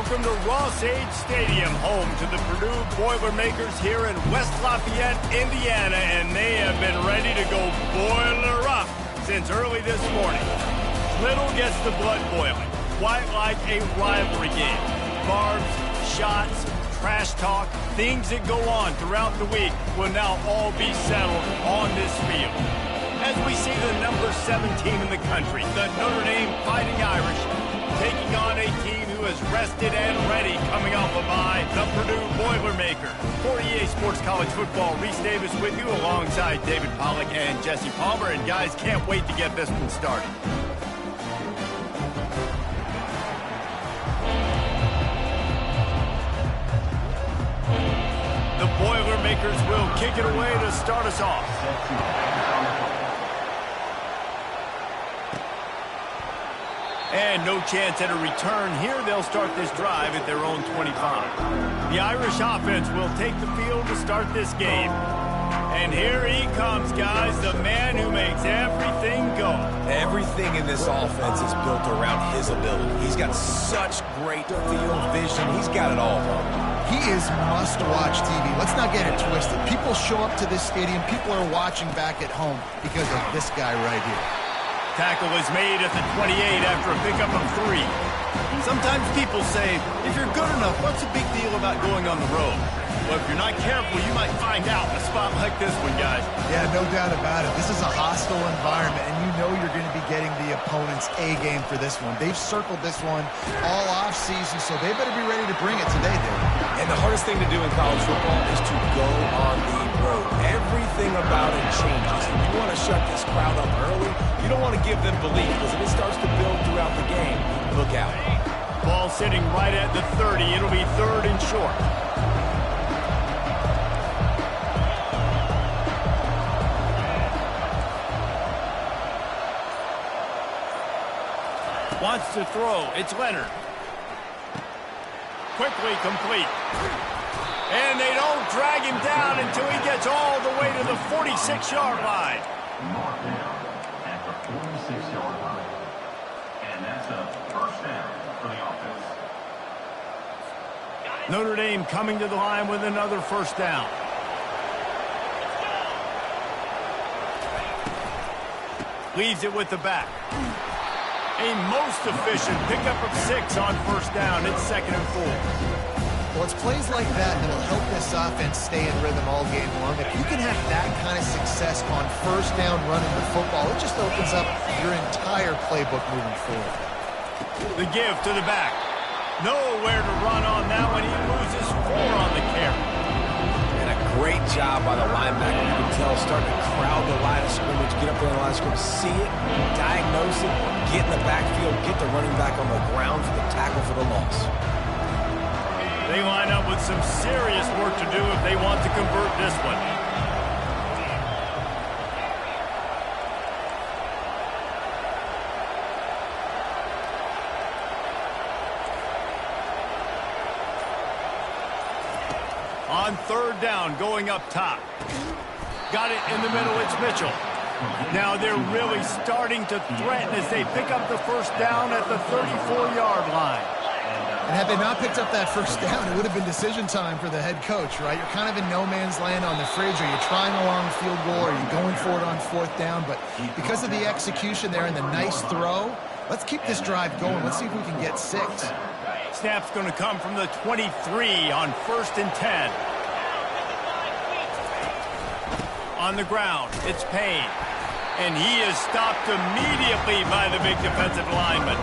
Welcome to Ross-Age Stadium, home to the Purdue Boilermakers here in West Lafayette, Indiana, and they have been ready to go boiler up since early this morning. Little gets the blood boiling, quite like a rivalry game. Barbs, shots, trash talk, things that go on throughout the week will now all be settled on this field. As we see the number 17 in the country, the Notre Dame Fighting Irish, taking on a team who is rested and ready coming off a bye, the Purdue Boilermakers. For EA Sports College Football, Reese Davis with you alongside David Pollack and Jesse Palmer. And guys, can't wait to get this one started. The Boilermakers will kick it away to start us off. And no chance at a return here. They'll start this drive at their own 25. The Irish offense will take the field to start this game. And here he comes, guys, the man who makes everything go. Everything in this offense is built around his ability. He's got such great field vision. He's got it all. He is must-watch TV. Let's not get it twisted. People show up to this stadium. People are watching back at home because of this guy right here. Tackle is made at the 28 after a pickup of 3. Sometimes people say, if you're good enough, what's the big deal about going on the road? Well, if you're not careful, you might find out in a spot like this one, guys. Yeah, no doubt about it. This is a hostile environment, and you know you're going to be getting the opponent's A game for this one. They've circled this one all offseason, so they better be ready to bring it today, Dave. And the hardest thing to do in college football is to go on the road. Everything about it changes. If you want to shut this crowd up early, you don't want to give them belief, because if it starts to build throughout the game, look out. Ball sitting right at the 30. It'll be 3rd and short. Wants to throw. It's Leonard. Quickly complete. And they don't drag him down until he gets all the way to the 46-yard line. At the 46-yard line. And that's a first down for the offense. Notre Dame coming to the line with another first down. Leaves it with the back. A most efficient pickup of 6 on first down. It's 2nd and 4. Well, it's plays like that that'll help this offense stay in rhythm all game long. If you can have that kind of success on first down running the football, it just opens up your entire playbook moving forward. The give to the back. Nowhere to run on that one. He loses 4 on the carry. And a great job by the linebacker. You can tell starting to crowd the line of scrimmage, get up there in the line of scrimmage, see it, diagnose it, get in the backfield, get the running back on the ground for the tackle for the loss. They line up with some serious work to do if they want to convert this one. On 3rd down, going up top. Got it in the middle, it's Mitchell. Now they're really starting to threaten as they pick up the first down at the 34-yard line. And had they not picked up that first down, it would have been decision time for the head coach, right? You're kind of in no man's land on the fridge. Are you trying a long field goal? Are you going for it on 4th down? But because of the execution there and the nice throw, let's keep this drive going. Let's see if we can get 6. Snap's going to come from the 23 on 1st and 10. On the ground, it's Payne. And he is stopped immediately by the big defensive lineman.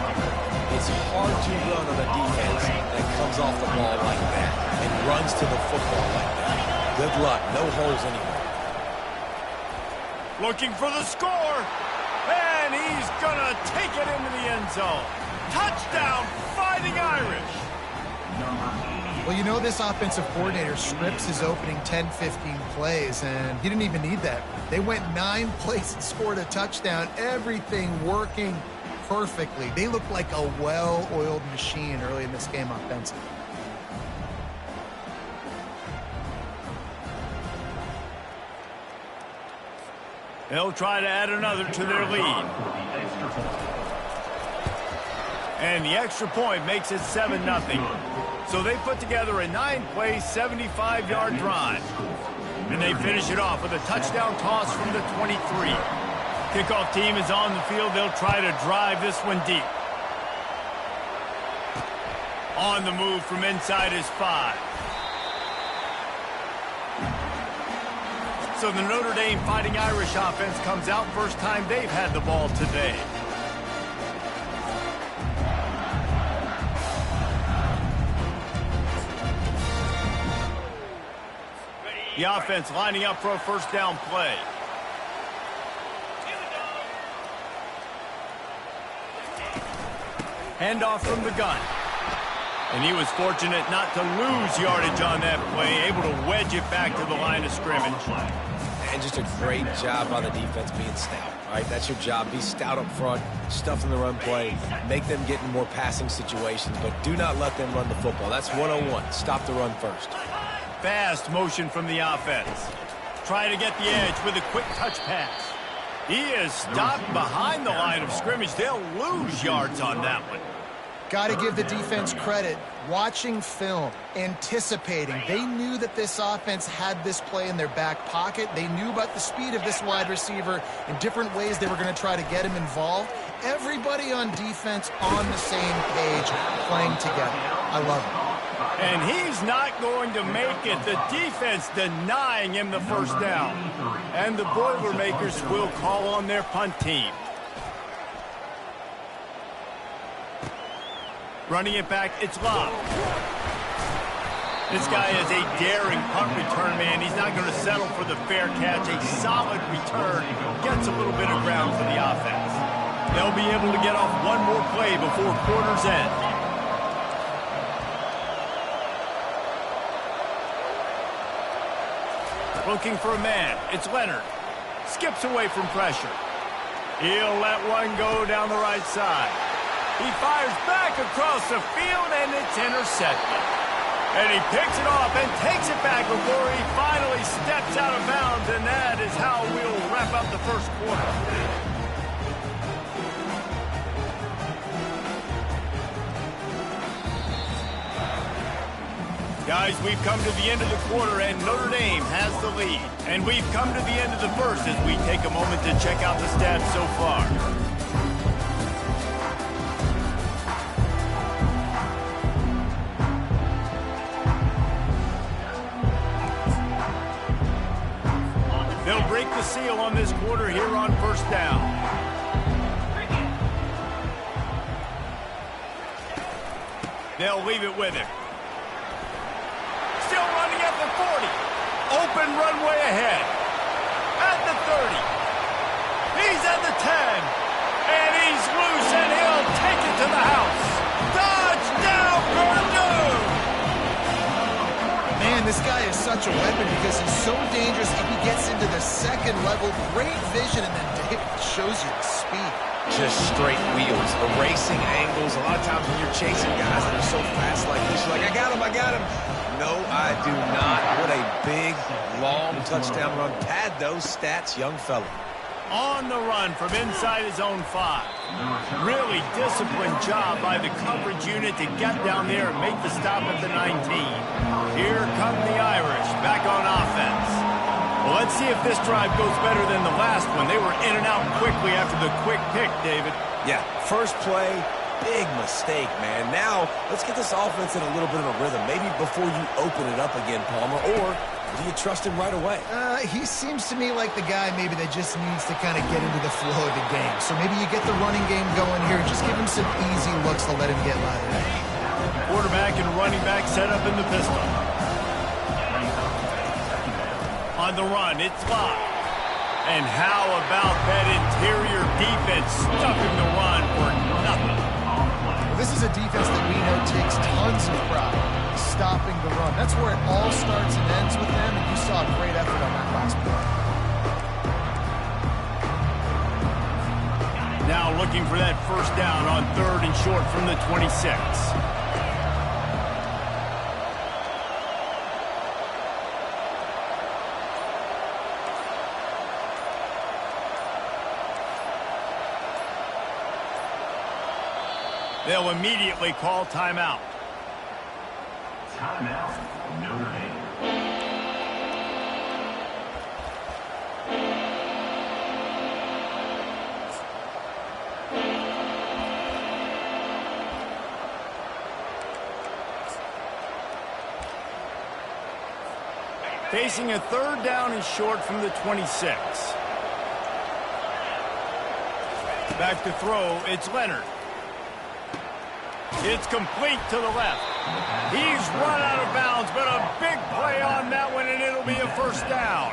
It's hard to run on a defense that comes off the ball like that and runs to the football like that. Good luck. No holes anywhere. Looking for the score. And he's going to take it into the end zone. Touchdown, Fighting Irish. Well, you know this offensive coordinator scripts his opening 10-15 plays, and he didn't even need that. They went 9 plays and scored a touchdown. Everything working perfectly. They look like a well-oiled machine early in this game offensively. They'll try to add another to their lead. And the extra point makes it 7-0. So they put together a 9-play, 75-yard drive. And they finish it off with a touchdown toss from the 23. Kickoff team is on the field. They'll try to drive this one deep. On the move from inside his 5. So the Notre Dame Fighting Irish offense comes out. First time they've had the ball today. The offense lining up for a first down play. Handoff from the gun. And he was fortunate not to lose yardage on that play, able to wedge it back to the line of scrimmage. And just a great job by the defense being stout. All right, that's your job. Be stout up front, stuff in the run play, make them get in more passing situations, but do not let them run the football. That's 101. Stop the run first. Fast motion from the offense. Try to get the edge with a quick touch pass. He is stopped behind the line of scrimmage. They'll lose yards on that one. Got to give the defense credit. Watching film, anticipating. They knew that this offense had this play in their back pocket. They knew about the speed of this wide receiver in different ways they were going to try to get him involved. Everybody on defense on the same page, playing together. I love it. And he's not going to make it. The defense denying him the first down. And the Boilermakers will call on their punt team. Running it back, it's Love. This guy is a daring punt return man. He's not going to settle for the fair catch. A solid return gets a little bit of ground for the offense. They'll be able to get off one more play before quarter's end. Looking for a man. It's Leonard. Skips away from pressure. He'll let one go down the right side. He fires back across the field, and it's intercepted. And he picks it off and takes it back before he finally steps out of bounds, and that is how we'll wrap up the first quarter. Guys, we've come to the end of the quarter, and Notre Dame has the lead. And we've come to the end of the first as we take a moment to check out the stats so far. They'll break the seal on this quarter here on first down. They'll leave it with him. Still running at the 40. Open runway ahead. At the 30. He's at the 10. And he's loose, and he'll take it to the house. Touchdown, Purdue! Man, this guy is such a weapon because he's so dangerous if he gets into the second level. Great vision, and then David shows you the speed. Just straight wheels, erasing angles. A lot of times when you're chasing guys that are so fast like this, you're like, I got him, I got him. No, I do not. What a big, long touchdown run. Pad those stats, young fella. On the run from inside his own 5. Really disciplined job by the coverage unit to get down there and make the stop at the 19. Here come the Irish back on offense. Well, let's see if this drive goes better than the last one. They were in and out quickly after the quick pick, David. Yeah, first play, big mistake, man. Now, let's get this offense in a little bit of a rhythm. Maybe before you open it up again, Palmer, or do you trust him right away? He seems to me like the guy maybe that just needs to kind of get into the flow of the game. So maybe you get the running game going here. Just give him some easy looks to let him get lathered. Quarterback and running back set up in the pistol. On the run, it's Love. And how about that interior defense stuffing the run for nothing? Well, this is a defense that we know takes tons of pride stopping the run. That's where it all starts and ends with them, and you saw a great effort on that last play. Now looking for that first down on 3rd and short from the 26. They'll immediately call timeout. Timeout, Notre Dame. Facing a third down and short from the 26. Back to throw, it's Leonard. It's complete to the left. He's run out of bounds, but a big play on that one, and it'll be a first down.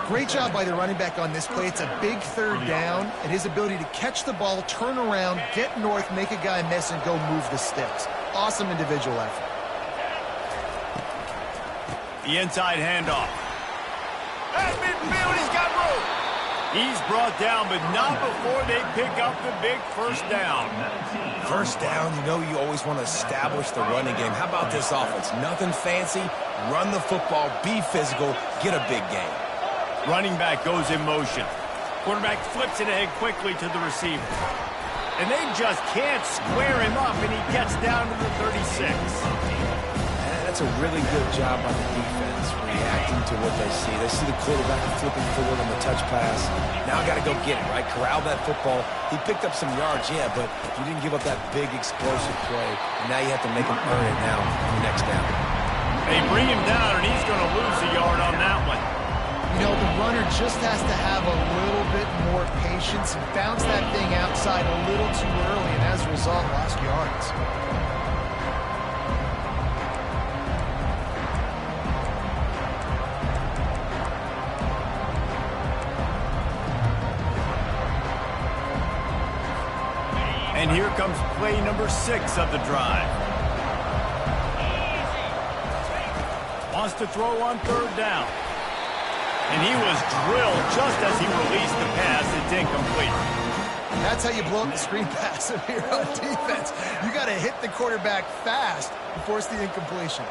Great job by the running back on this play. It's a big third down, and his ability to catch the ball, turn around, get north, make a guy miss, and go move the sticks. Awesome individual effort. The inside handoff. At midfield, he's got room. He's brought down, but not before they pick up the big first down. First down, you know you always want to establish the running game. How about this offense? Nothing fancy. Run the football, be physical, get a big gain. Running back goes in motion. Quarterback flips it ahead quickly to the receiver. And they just can't square him up, and he gets down to the 36. That's a really good job by the defense, reacting to what they see. They see the quarterback flipping forward on the touch pass. Now got to go get it, right? Corral that football. He picked up some yards, yeah, but you didn't give up that big explosive play. And now you have to make him earn it now on the next down. They bring him down, and he's going to lose a yard on that one. You know, the runner just has to have a little bit more patience and bounce that thing outside a little too early, and as a result, lost yards. And here comes play number 6 of the drive. Wants to throw on third down. And he was drilled just as he released the pass. It's incomplete. That's how you blow up the screen pass if you're on defense. You got to hit the quarterback fast and force the incompletion.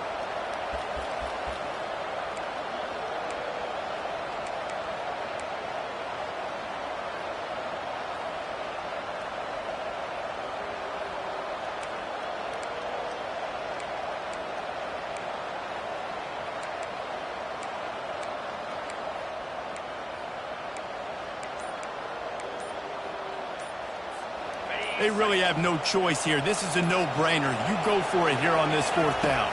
They really have no choice here. This is a no-brainer. You go for it here on this fourth down.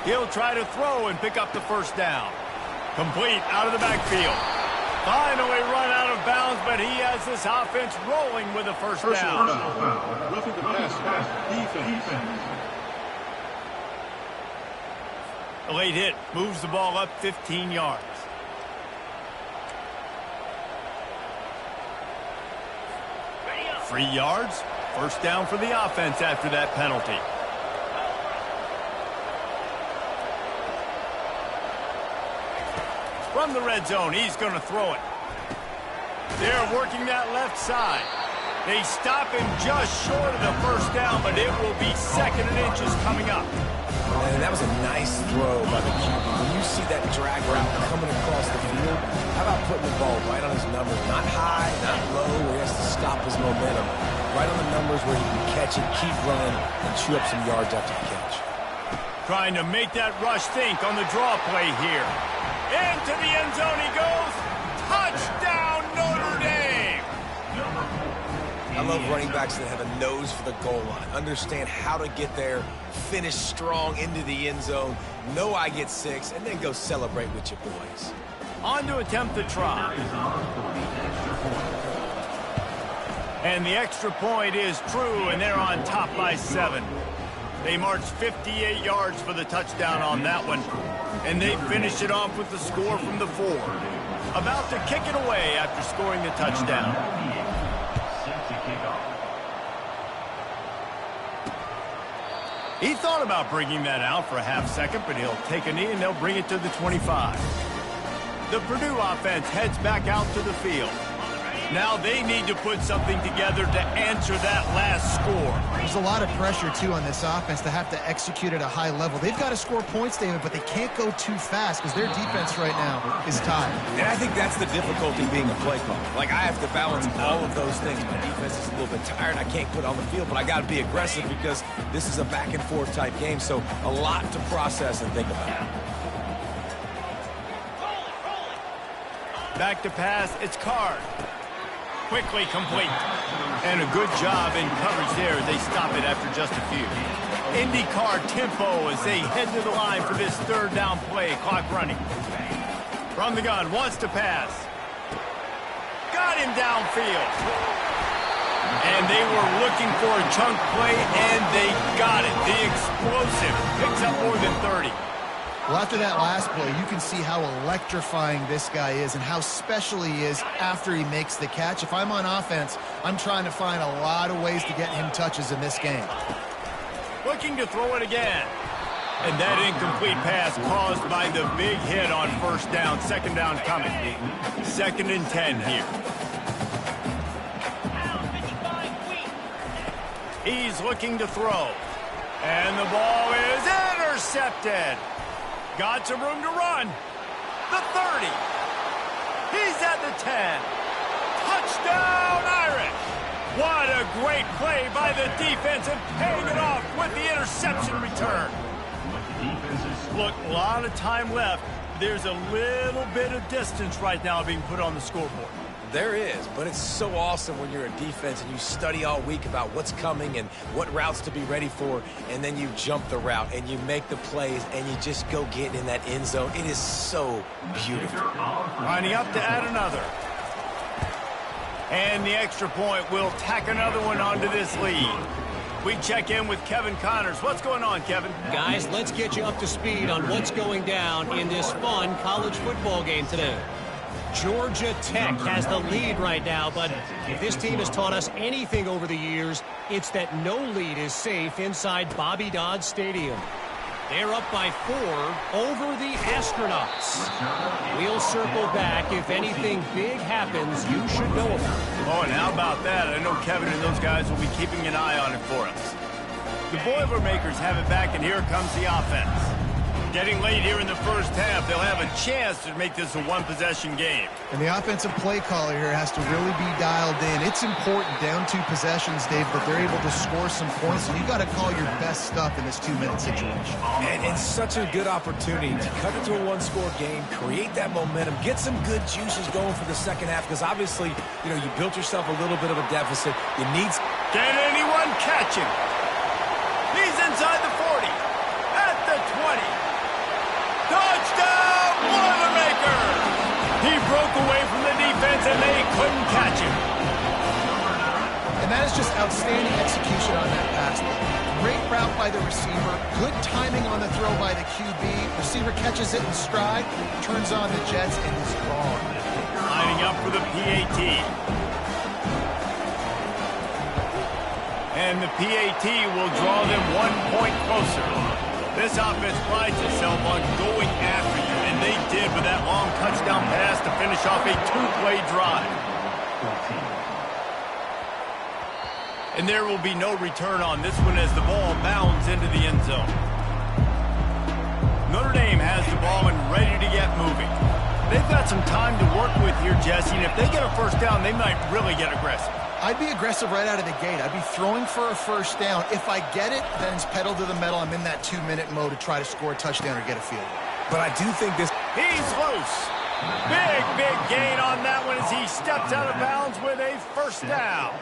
He'll try to throw and pick up the first down. Complete out of the backfield. Finally run out of bounds, but he has this offense rolling with a first down. Roughing the pass, defense. A late hit moves the ball up 15 yards. Three yards, first down for the offense after that penalty. From the red zone, he's going to throw it. They're working that left side. They stop him just short of the first down, but it will be second and inches coming up. And that was a nice throw by the QB. When you see that drag route coming across the field, how about putting the ball right on his numbers? Not high, not low, where he has to stop his momentum. Right on the numbers where he can catch it, keep running, and chew up some yards after the catch. Trying to make that rush think on the draw play here. Into the end zone he goes. Touchdown, Notre Dame! I love running backs that have a nose for the goal line. Understand how to get there, finish strong into the end zone, know I get 6, and then go celebrate with your boys. On to attempt the try. And the extra point is true, and they're on top by 7. They marched 58 yards for the touchdown on that one, and they finished it off with the score from the 4. About to kick it away after scoring the touchdown. He thought about bringing that out for a half second, but he'll take a knee and they'll bring it to the 25. The Purdue offense heads back out to the field. Now they need to put something together to answer that last score. There's a lot of pressure, too, on this offense to have to execute at a high level. They've got to score points, David, but they can't go too fast because their defense right now is tired. And I think that's the difficulty being a play caller. Like, I have to balance all of those things. My defense is a little bit tired. I can't put on the field, but I got to be aggressive because this is a back-and-forth type game, so a lot to process and think about. Back to pass, it's Card. Quickly complete. And a good job in coverage there as they stop it after just a few. IndyCar tempo as they head to the line for this third down play. Clock running. From the gun, wants to pass. Got him downfield. And they were looking for a chunk play, and they got it. The explosive picks up more than 30. Well, after that last play, you can see how electrifying this guy is and how special he is after he makes the catch. If I'm on offense, I'm trying to find a lot of ways to get him touches in this game. Looking to throw it again. And that incomplete pass caused by the big hit on first down. Second down coming. 2nd and 10 here. He's looking to throw. And the ball is intercepted. Got some room to run. The 30. He's at the 10. Touchdown, Irish. What a great play by the defense and paying it off with the interception return. Look, a lot of time left. There's a little bit of distance right now being put on the scoreboard. There is, but it's so awesome when you're a defense and you study all week about what's coming and what routes to be ready for, and then you jump the route and you make the plays and you just go get in that end zone. It is so beautiful. Lining up to add another. And the extra point will tack another one onto this lead. We check in with Kevin Connors. What's going on, Kevin? Guys, let's get you up to speed on what's going down in this fun college football game today. Georgia Tech has the lead right now, but if this team has taught us anything over the years, it's that no lead is safe inside Bobby Dodd Stadium. They're up by 4 over the Astronauts. We'll circle back if anything big happens you should know about. Oh, and how about that? I know Kevin and those guys will be keeping an eye on it for us. The Boilermakers have it back, and here comes the offense. Getting late here in the first half, they'll have a chance to make this a one-possession game. And the offensive play caller here has to really be dialed in. It's important down 2 possessions, Dave, that they're able to score some points, and you got to call your best stuff in this 2-minute situation. And it's such a good opportunity to cut it to a one-score game, create that momentum, get some good juices going for the second half, because obviously, you built yourself a little bit of a deficit. You need... Can anyone catch him? He's inside the 40, at the 20. Touchdown, Boilermakers! He broke away from the defense, and they couldn't catch him. And that is just outstanding execution on that pass. Great route by the receiver, good timing on the throw by the QB. Receiver catches it in stride, turns on the jets, and is gone. Lining up for the PAT. And the PAT will draw them 1 point closer. This offense prides itself on going after you, and they did with that long touchdown pass to finish off a 2-play drive. And there will be no return on this one as the ball bounds into the end zone. Notre Dame has the ball and ready to get moving. They've got some time to work with here, Jesse, and if they get a first down, they might really get aggressive. I'd be aggressive right out of the gate. I'd be throwing for a first down. If I get it, then it's pedal to the metal. I'm in that 2-minute mode to try to score a touchdown or get a field goal. But I do think this... He's loose. Big gain on that one as he steps out of bounds with a first down.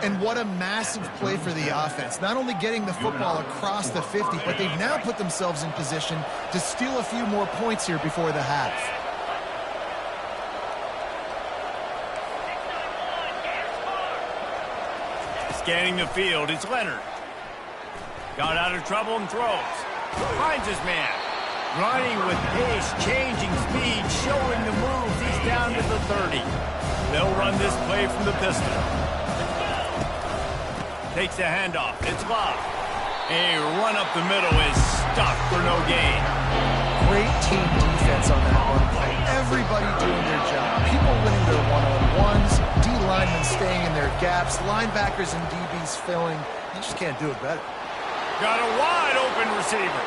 And what a massive play for the offense. Not only getting the football across the 50, but they've now put themselves in position to steal a few more points here before the half. Scanning the field, it's Leonard. Got out of trouble and throws. Finds his man. Running with pace, changing speed, showing the moves. He's down to the 30. They'll run this play from the pistol. Takes the handoff. It's Love. A run up the middle is stopped for no gain. Great team defense on that one play. Everybody doing their job. People winning their one-on-ones. linemen staying in their gaps, linebackers and DBs filling. You just can't do it better. Got a wide open receiver.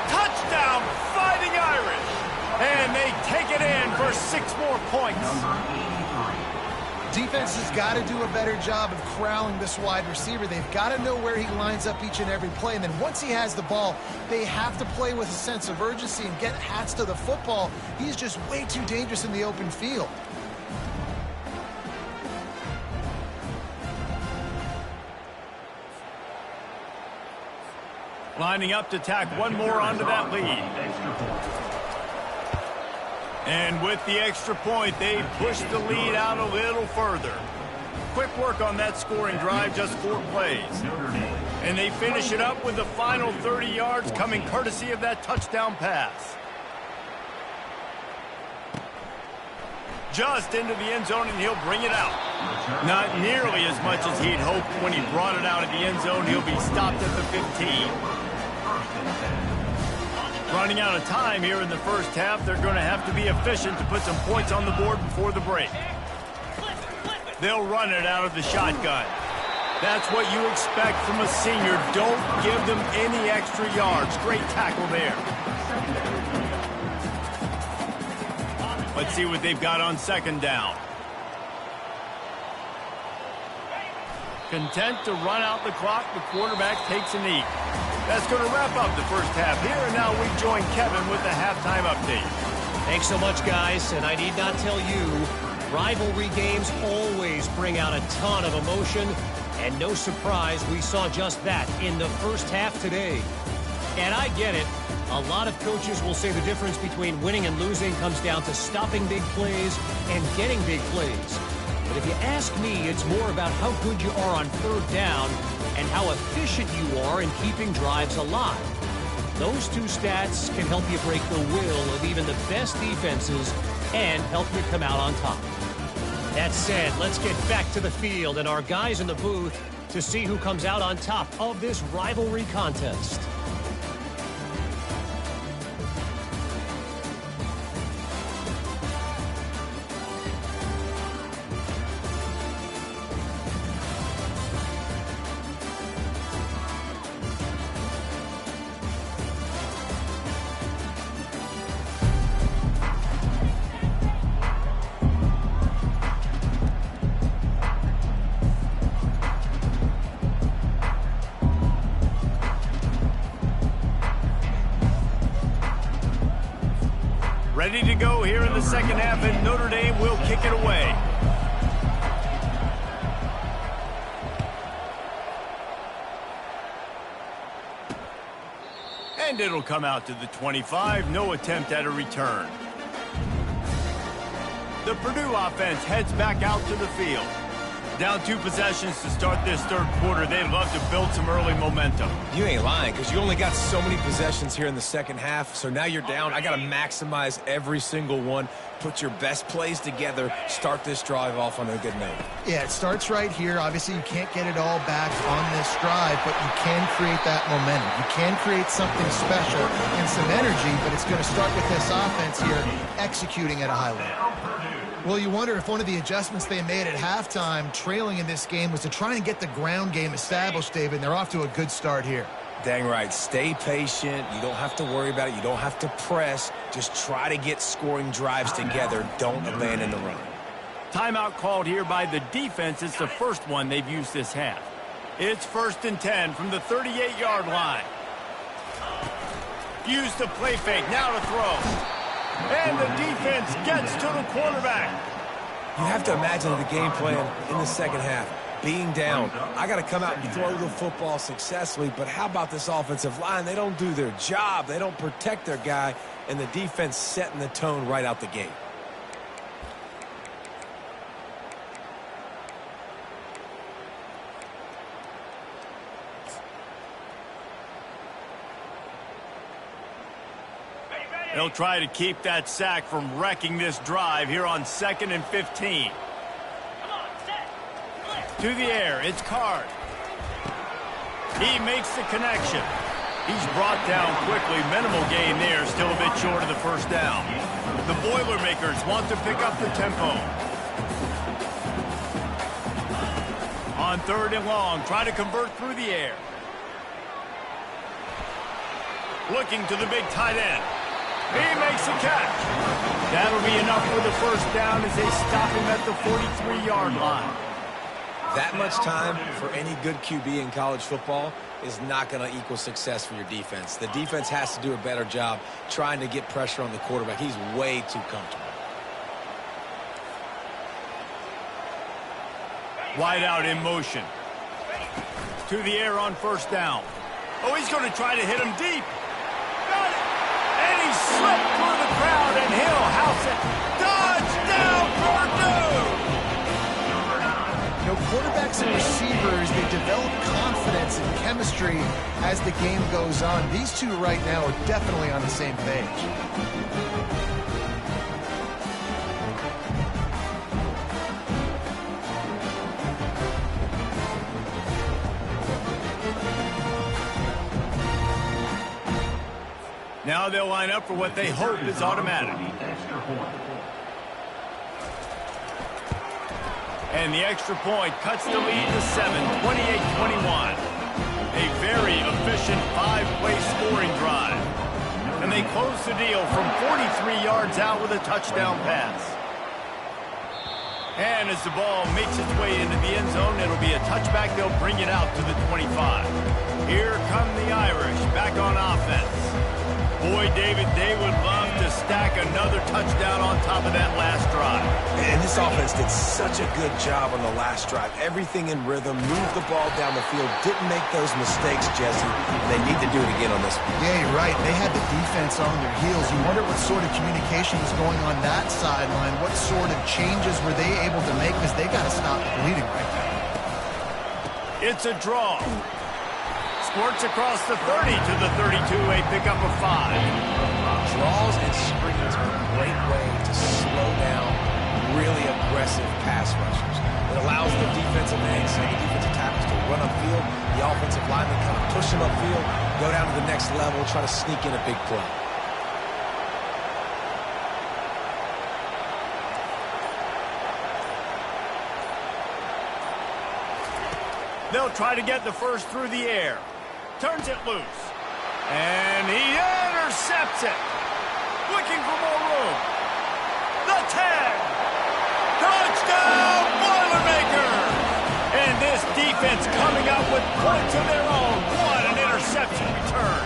Touchdown, Fighting Irish. And they take it in for 6 more points. Defense has got to do a better job of corralling this wide receiver. They've got to know where he lines up each and every play. And then once he has the ball, they have to play with a sense of urgency and get hats to the football. He's just way too dangerous in the open field. Lining up to tack one more onto that lead. And with the extra point, they push the lead out a little further. Quick work on that scoring drive, just 4 plays. And they finish it up with the final 30 yards coming courtesy of that touchdown pass. Just into the end zone, and he'll bring it out. Not nearly as much as he'd hoped when he brought it out of the end zone. He'll be stopped at the 15. Running out of time here in the first half, they're going to have to be efficient to put some points on the board before the break. They'll run it out of the shotgun. That's what you expect from a senior. Don't give them any extra yards. Great tackle there. Let's see what they've got on second down. Content to run out the clock, the quarterback takes a knee. That's going to wrap up the first half here, and now we join Kevin with the halftime update. Thanks so much, guys, and I need not tell you, rivalry games always bring out a ton of emotion, and no surprise, we saw just that in the first half today. And I get it. A lot of coaches will say the difference between winning and losing comes down to stopping big plays and getting big plays. But if you ask me, it's more about how good you are on third down and how efficient you are in keeping drives alive. Those 2 stats can help you break the will of even the best defenses and help you come out on top. That said, let's get back to the field and our guys in the booth to see who comes out on top of this rivalry contest. Ready to go here in the second half, and Notre Dame will kick it away. And it'll come out to the 25. No attempt at a return. The Purdue offense heads back out to the field. Down 2 possessions to start this third quarter. They'd love to build some early momentum. You ain't lying, because you only got so many possessions here in the second half, so now you're down. I got to maximize every single one. Put your best plays together. Start this drive off on a good note. Yeah, it starts right here. Obviously, you can't get it all back on this drive, but you can create that momentum. You can create something special and some energy, but it's going to start with this offense here executing at a high level. Well, you wonder if one of the adjustments they made at halftime, trailing in this game, was to try and get the ground game established, David. They're off to a good start here. Dang right. Stay patient. You don't have to worry about it. You don't have to press. Just try to get scoring drives together. Don't abandon the run. Timeout called here by the defense. It's the first one they've used this half. It's 1st and 10 from the 38-yard line. Use the play fake. Now to throw. And the defense gets to the quarterback. You have to imagine the game plan in the second half. Being down, I got to come out and throw the football successfully, but how about this offensive line? They don't do their job. They don't protect their guy, and the defense setting the tone right out the gate. They'll try to keep that sack from wrecking this drive here on 2nd and 15. To the air, it's Card. He makes the connection. He's brought down quickly. Minimal gain there, still a bit short of the first down. The Boilermakers want to pick up the tempo. On 3rd and long, try to convert through the air. Looking to the big tight end. He makes a catch. That'll be enough for the first down as they stop him at the 43-yard line. That much time for any good QB in college football is not going to equal success for your defense. The defense has to do a better job trying to get pressure on the quarterback. He's way too comfortable. Wide out in motion. To the air on 1st down. Oh, he's going to try to hit him deep. Got it. And he slipped through the crowd, and he'll house it. Touchdown, Purdue! You know, quarterbacks and receivers, they develop confidence and chemistry as the game goes on. These two right now are definitely on the same page. Now they'll line up for what they hope is automatic. And the extra point cuts the lead to 7, 28-21. A very efficient 5-play scoring drive. And they close the deal from 43 yards out with a touchdown pass. And as the ball makes its way into the end zone, it'll be a touchback. They'll bring it out to the 25. Here come the Irish back on offense. Boy, David, they would love to stack another touchdown on top of that last drive. And this offense did such a good job on the last drive. Everything in rhythm, moved the ball down the field, didn't make those mistakes, Jesse. And they need to do it again on this one. Yeah, you're right. They had the defense on their heels. You wonder what sort of communication was going on that sideline. What sort of changes were they able to make, because they got to stop the bleeding right now. It's a draw. Squirts across the 30 to the 32, a pickup of 5. Draws and screens are a great way to slow down really aggressive pass rushers. It allows the defensive ends and the defensive tackles to run upfield. The offensive linemen kind of push them upfield, go down to the next level, try to sneak in a big play. They'll try to get the first through the air. Turns it loose. And he intercepts it. Looking for more room. The 10. Touchdown, Boilermaker! And this defense coming up with points of their own. What an interception return.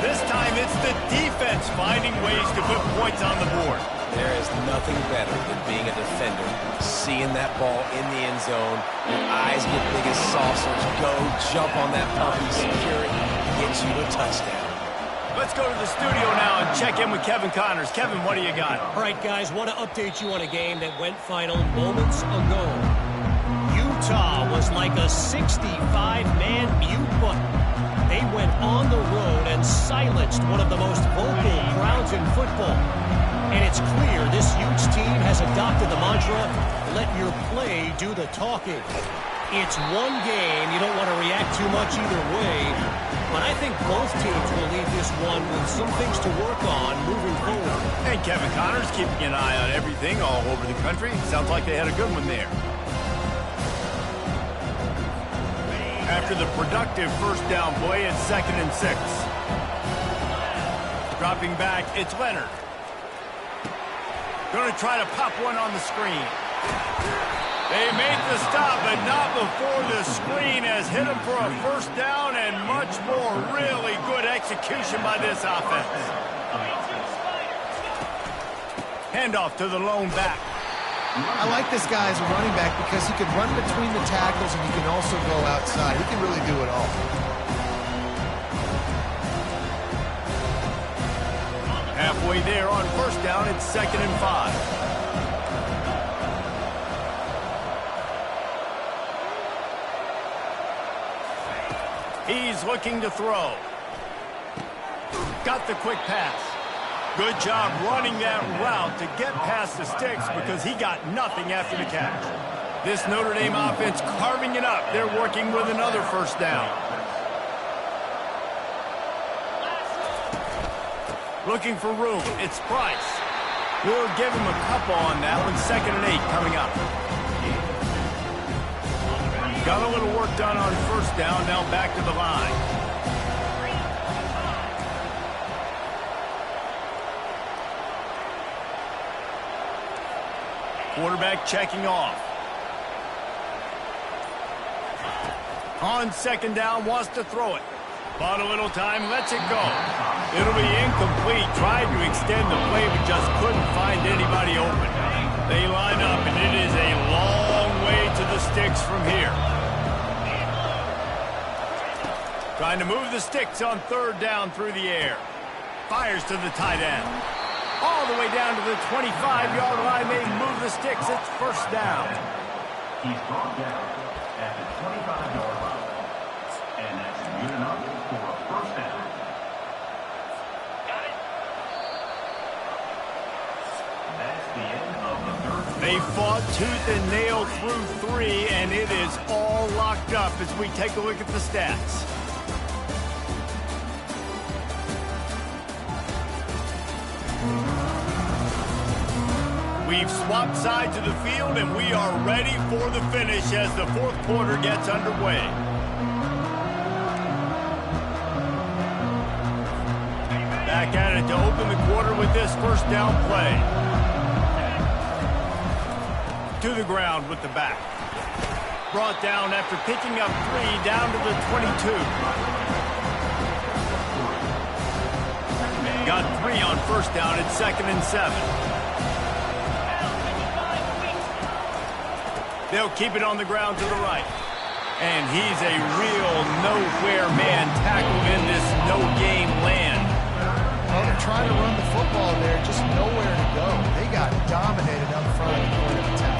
This time it's the defense finding ways to put points on the board. There is nothing better than being a defender, seeing that ball in the end zone, your eyes get big as saucers, go jump on that puppy, secure it, get you a touchdown. Let's go to the studio now and check in with Kevin Connors. Kevin, what do you got? All right, guys, want to update you on a game that went final moments ago. Utah was like a 65-man mute button. They went on the road and silenced one of the most vocal crowds in football. And it's clear this huge team has adopted the mantra, let your play do the talking. It's one game. You don't want to react too much either way. But I think both teams will leave this one with some things to work on moving forward. And Kevin Connors keeping an eye on everything all over the country. Sounds like they had a good one there. After the productive first down play, it's 2nd and 6. Dropping back, it's Leonard. Going to try to pop one on the screen. They made the stop, but not before the screen has hit them for a first down, and much more really good execution by this offense. Handoff to the lone back. I like this guy as a running back because he can run between the tackles and he can also go outside. He can really do it all. Halfway there on first down, it's 2nd and 5. He's looking to throw. Got the quick pass. Good job running that route to get past the sticks because he got nothing after the catch. This Notre Dame offense carving it up. They're working with another first down. Looking for room. It's Price. We'll give him a couple on that one. 2nd and 8 coming up. Got a little work done on first down, now back to the line. Quarterback checking off. On second down, wants to throw it. Bought a little time, lets it go. It'll be incomplete. Tried to extend the play, but just couldn't find anybody open. They line up, and it is a long way to the sticks from here. Trying to move the sticks on third down through the air. Fires to the tight end. All the way down to the 25-yard line. They move the sticks. It's first down. He's brought down at the 25-yard line. And that's good enough for a first down. That's the end of the third. They fought tooth and nail through 3, and it is all locked up as we take a look at the stats. We've swapped sides of the field, and we are ready for the finish as the fourth quarter gets underway. Back at it to open the quarter with this first down play. To the ground with the back. Brought down after picking up 3 down to the 22. Got 3 on first down at 2nd and 7. They'll keep it on the ground to the right. And he's a real nowhere man tackled in this no-game land. Well, they're trying to run the football there, just nowhere to go. They got dominated up front at the point of attack.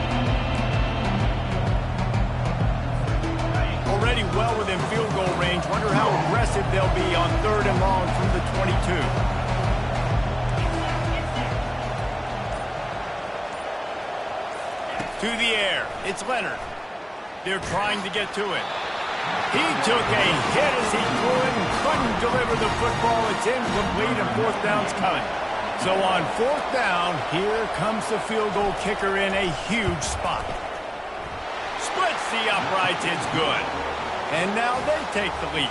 Already well within field goal range. Wonder how aggressive they'll be on 3rd and long from the 22. To the air. It's Leonard. They're trying to get to it. He took a hit as he threw it and couldn't deliver the football. It's incomplete and fourth down's coming. So on fourth down, here comes the field goal kicker in a huge spot. Splits the uprights. It's good. And now they take the lead.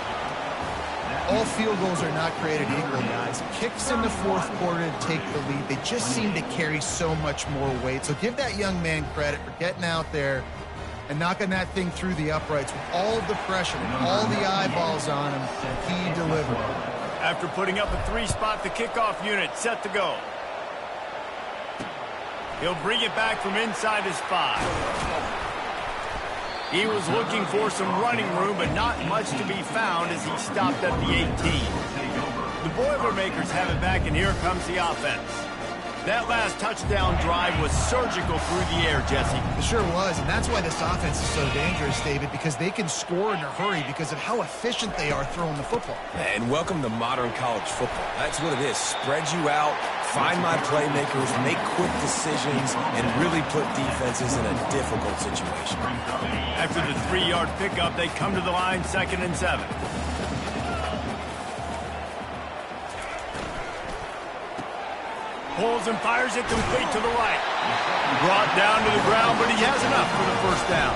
All field goals are not created equal, guys. Kicks in the fourth quarter to take the lead. They just seem to carry so much more weight. So give that young man credit for getting out there and knocking that thing through the uprights with all of the pressure and all the eyeballs on him. He delivered. After putting up a 3-spot, the kickoff unit set to go. He'll bring it back from inside his 5. He was looking for some running room, but not much to be found as he stopped at the 18. The Boilermakers have it back, and here comes the offense. That last touchdown drive was surgical through the air, Jesse. It sure was, and that's why this offense is so dangerous, David, because they can score in a hurry because of how efficient they are throwing the football. And welcome to modern college football. That's what it is. Spread you out, find my playmakers, make quick decisions, and really put defenses in a difficult situation. After the 3-yard pickup, they come to the line 2nd and 7. Pulls and fires it complete to the right. Brought down to the ground, but he has enough for the first down.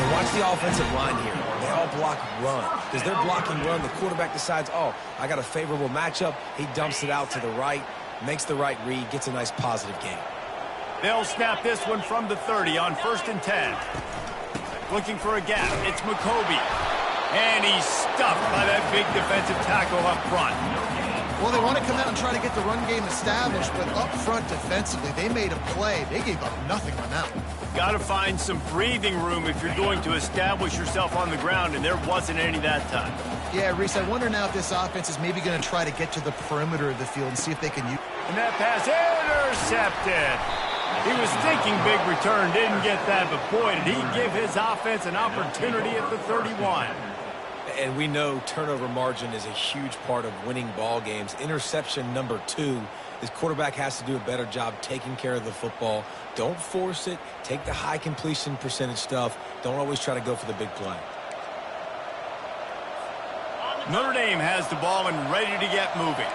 And watch the offensive line here. They all block run. Because they're blocking run, the quarterback decides, oh, I got a favorable matchup. He dumps it out to the right, makes the right read, gets a nice positive gain. They'll snap this one from the 30 on 1st and 10. Looking for a gap. It's McCoby. And he's stuffed by that big defensive tackle up front. Well, they want to come out and try to get the run game established, but up front defensively, they made a play. They gave up nothing on that one. Got to find some breathing room if you're going to establish yourself on the ground, and there wasn't any that time. Yeah, Reese, I wonder now if this offense is maybe going to try to get to the perimeter of the field and see if they can use. And that pass intercepted. He was thinking big return, didn't get that, but boy, did he give his offense an opportunity at the 31. And we know turnover margin is a huge part of winning ball games. Interception number 2. This quarterback has to do a better job taking care of the football. Don't force it. Take the high completion percentage stuff. Don't always try to go for the big play. Notre Dame has the ball and ready to get moving.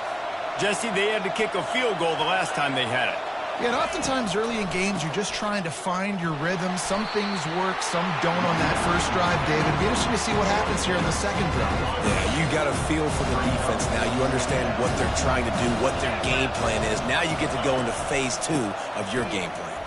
Jesse, they had to kick a field goal the last time they had it. Yeah, and oftentimes early in games, you're just trying to find your rhythm. Some things work, some don't on that first drive, David. It'll be interesting to see what happens here in the second drive. Yeah, you got a feel for the defense now. You understand what they're trying to do, what their game plan is. Now you get to go into phase 2 of your game plan.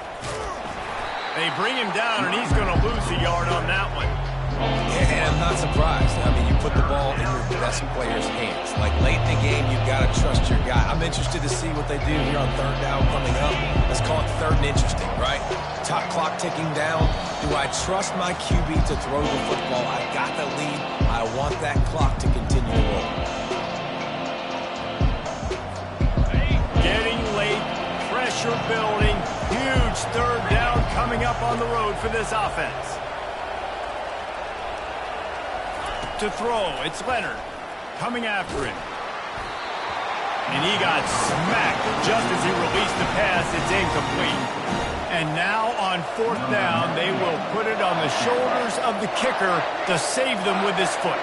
They bring him down, and he's going to lose a yard on that one. Yeah, I'm not surprised. I mean, you put the ball in your best player's hands. Like, late in the game, you've got to trust your guy. I'm interested to see what they do here on third down coming up. Let's call it third and interesting, right? Top clock ticking down. Do I trust my QB to throw the football? I got the lead. I want that clock to continue to roll. Getting late, pressure building, huge third down coming up on the road for this offense. To throw, it's Leonard coming after him. And he got smacked just as he released the pass. It's incomplete. And now on fourth down, they will put it on the shoulders of the kicker to save them with his foot.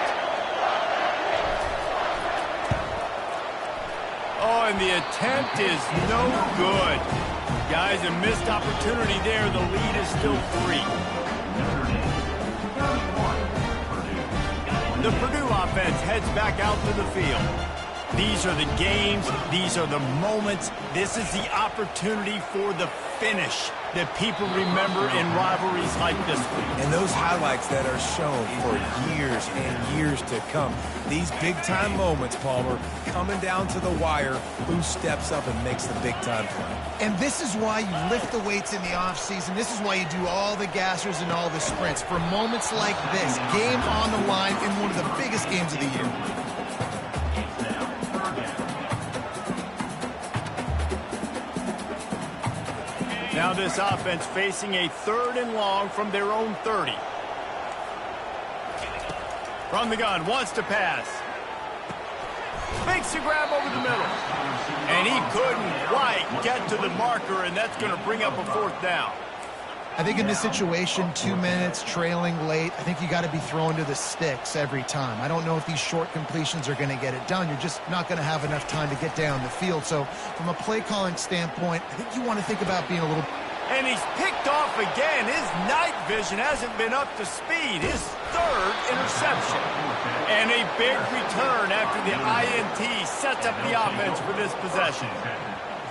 Oh, and the attempt is no good. Guys, a missed opportunity there. The lead is still 3. The Purdue offense heads back out to the field. These are the games. These are the moments. This is the opportunity for the finish that people remember in rivalries like this one. And those highlights that are shown for years and years to come. These big-time moments, Palmer, coming down to the wire, who steps up and makes the big-time play. And this is why you lift the weights in the offseason. This is why you do all the gassers and all the sprints. For moments like this, game on the line in one of the biggest games of the year. Now this offense facing a third and long from their own 30. From the gun, wants to pass. Makes a grab over the middle. And he couldn't quite get to the marker, and that's going to bring up a fourth down. I think in this situation, 2 minutes, trailing late, I think you got to be throwing to the sticks every time. I don't know if these short completions are going to get it done. You're just not going to have enough time to get down the field. So from a play calling standpoint, I think you want to think about being a little... And he's picked off again. His night vision hasn't been up to speed. His third interception. And a big return after the INT sets up the offense for this possession.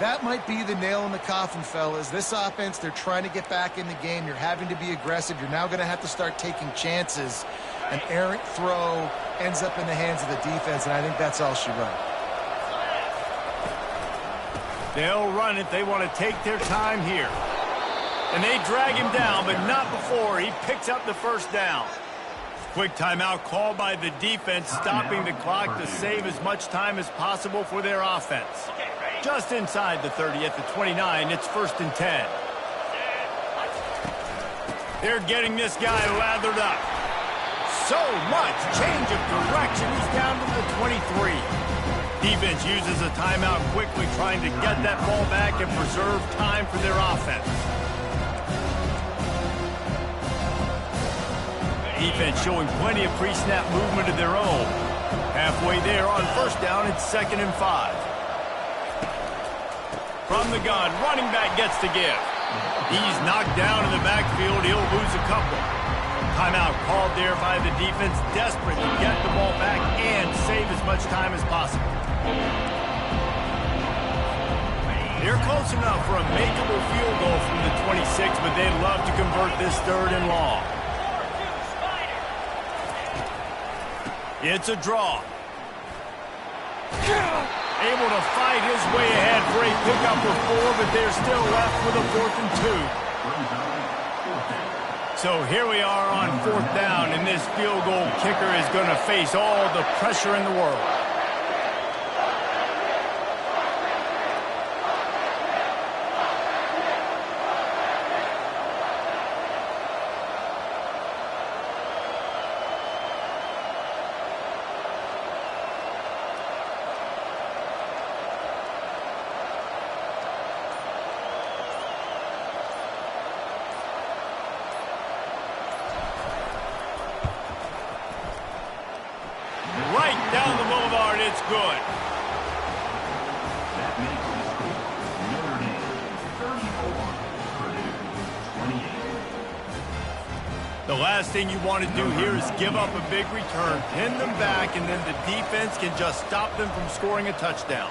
That might be the nail in the coffin, fellas. This offense, they're trying to get back in the game. You're having to be aggressive. You're now going to have to start taking chances. An errant throw ends up in the hands of the defense, and I think that's all she wrote. They'll run it. They want to take their time here. And they drag him down, but not before he picks up the first down. Quick timeout called by the defense, stopping the clock to save as much time as possible for their offense. Just inside the 30 at the 29, it's 1st and 10. They're getting this guy lathered up. So much change of direction. He's down to the 23. Defense uses a timeout quickly, trying to get that ball back and preserve time for their offense. Defense showing plenty of pre-snap movement of their own. Halfway there on first down, it's 2nd and 5. From the gun, running back gets to give. He's knocked down in the backfield. He'll lose a couple. Timeout called there by the defense, desperate to get the ball back and save as much time as possible. They're close enough for a makeable field goal from the 26, but they'd love to convert this 3rd and long. It's a draw. Able to fight his way ahead for a pickup of 4, but they're still left with a 4th and 2. So here we are on 4th down, and this field goal kicker is going to face all the pressure in the world. Down the boulevard, it's good. That makes it Notre Dame 3rd last thing you want to do here is give up a big return, pin them back, and then the defense can just stop them from scoring a touchdown.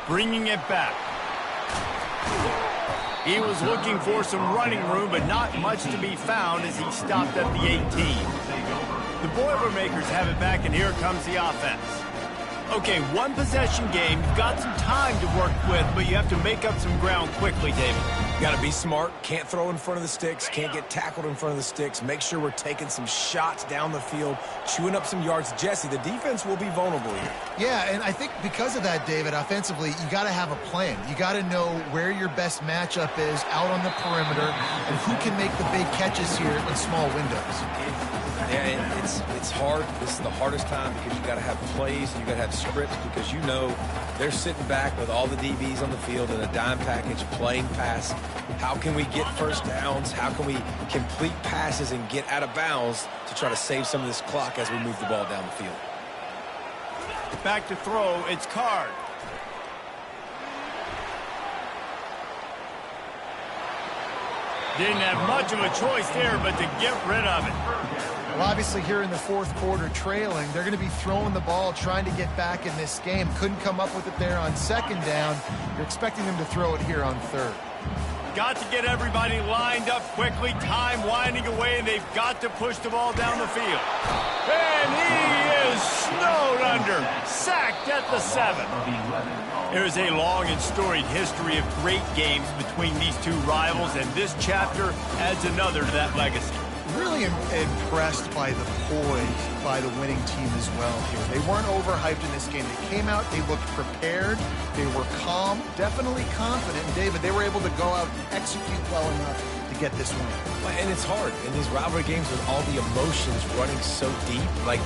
Bringing it back. He was looking for some running room, but not much to be found as he stopped at the 18. The Boilermakers have it back, and here comes the offense. Okay, one possession game. You've got some time to work with, but you have to make up some ground quickly, David. You got to be smart. Can't throw in front of the sticks. Can't get tackled in front of the sticks. Make sure we're taking some shots down the field, chewing up some yards. Jesse, the defense will be vulnerable here. Yeah, and I think because of that, David, offensively, you got to have a plan. You got to know where your best matchup is out on the perimeter and who can make the big catches here in small windows. Yeah, and it's hard. This is the hardest time because you got to have plays and you got to have scripts because you know they're sitting back with all the DBs on the field in a dime package playing pass. How can we get first downs? How can we complete passes and get out of bounds to try to save some of this clock as we move the ball down the field? Back to throw, it's Card. Didn't have much of a choice there, but to get rid of it. Well, obviously here in the fourth quarter trailing, they're going to be throwing the ball, trying to get back in this game. Couldn't come up with it there on second down. You're expecting them to throw it here on third. Got to get everybody lined up quickly. Time winding away, and they've got to push the ball down the field. And he is snowed under. Sacked at the 7. There's a long and storied history of great games between these two rivals, and this chapter adds another to that legacy. Really impressed by the poise by the winning team as well here. They weren't overhyped in this game. They came out, they looked prepared, they were calm, definitely confident. And David, they were able to go out and execute well enough to get this win. And it's hard in these rivalry games with all the emotions running so deep. Like